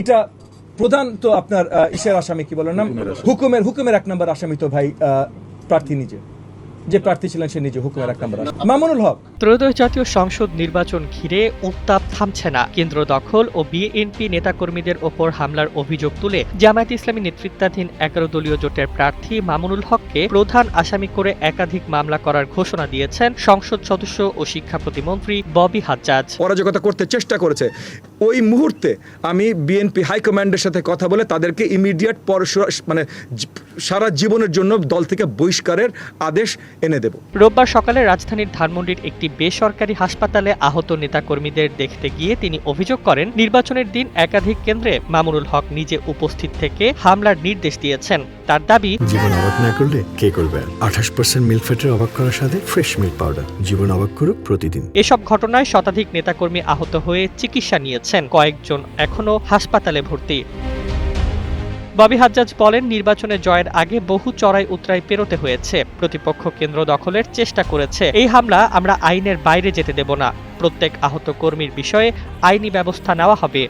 এটা প্রধান তো আপনার ইসের আসামি কি বলেন নাম হুকুমের 1 নম্বর আসামি তো ভাই প্রার্থী নিজে যে প্রার্থী ছিলেন সে নিজে হুকুমের 1 নম্বর আসামি মামুনুল হক। ত্রয়োদশ জাতীয় সংসদ নির্বাচন ঘিরে উত্তাপ থামছে না। কেন্দ্র দখল ও বিএনপি নেতাকর্মীদের ওপর হামলার অভিযোগ তুলে জামায়াত ইসলামী নেতৃত্বাধীন 11 দলীয় জোটের প্রার্থী মামুনুল হককে প্রধান আসামি করে একাধিক মামলা করার ঘোষণা দিয়েছেন সংসদ সদস্য ও শিক্ষা প্রতিমন্ত্রী ববি হাজ্জাজ। অরাজকতা করতে চেষ্টা করেছে, ওই মুহূর্তে আমি বিএনপি হাইকমান্ডের সাথে কথা বলে তাদেরকে ইমিডিয়েট মানে সারা জীবনের জন্য দল থেকে বহিষ্কারের আদেশ এনে দেব। রোববার সকালে রাজধানীর ধানমন্ডির একটি বেসরকারি হাসপাতালে আহত নেতাকর্মীদের দেখতে গিয়ে তিনি অভিযোগ করেন, নির্বাচনের দিন একাধিক কেন্দ্রে মামুনুল হক নিজে উপস্থিত থেকে হামলার নির্দেশ দিয়েছেন। তার দাবি, জীবন অবাক না করলে কে করবে? 28% মিল্ক ফ্যাটের অবাক করার সাথে ফ্রেশ মিল্ক পাউডার, জীবন অবাক করুক প্রতিদিন। এসব ঘটনায় শতাধিক নেতাকর্মী আহত হয়ে চিকিৎসা নিয়েছেন, কয়েকজন এখনো হাসপাতালে ভর্তি। ববি হাজ্জাজ বলেন, নির্বাচনে জয়ের আগে বহু চড়াই উতরাই পেরোতে হয়েছে। প্রতিপক্ষ কেন্দ্র দখলের চেষ্টা করেছে। এই হামলা আমরা আইনের বাইরে যেতে দেব না। প্রত্যেক আহত কর্মীর বিষয়ে আইনি ব্যবস্থা নেওয়া হবে।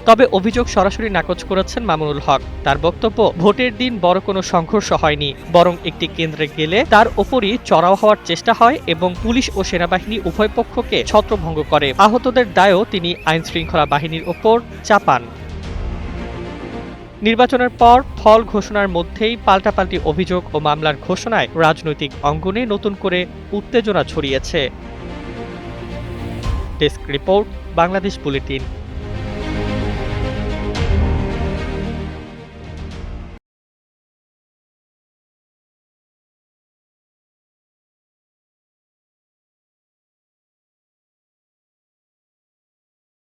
তবে অভিযোগ সরাসরি নাকচ করেছেন মামুনুল হক। তার বক্তব্য, ভোটের দিন বড় কোনো সংঘর্ষ হয়নি, বরং একটি কেন্দ্রে গেলে তার ওপরই চড়াও হওয়ার চেষ্টা হয় এবং পুলিশ ও সেনাবাহিনী উভয় পক্ষকে ছত্রভঙ্গ করে। আহতদের দায়ও তিনি আইনশৃঙ্খলা বাহিনীর ওপর চাপান। নির্বাচনের পর ফল ঘোষণার মধ্যেই পাল্টাপাল্টি অভিযোগ ও মামলার ঘোষণায় রাজনৈতিক অঙ্গনে নতুন করে উত্তেজনা ছড়িয়েছে। Desk report, Bangladesh bulletin.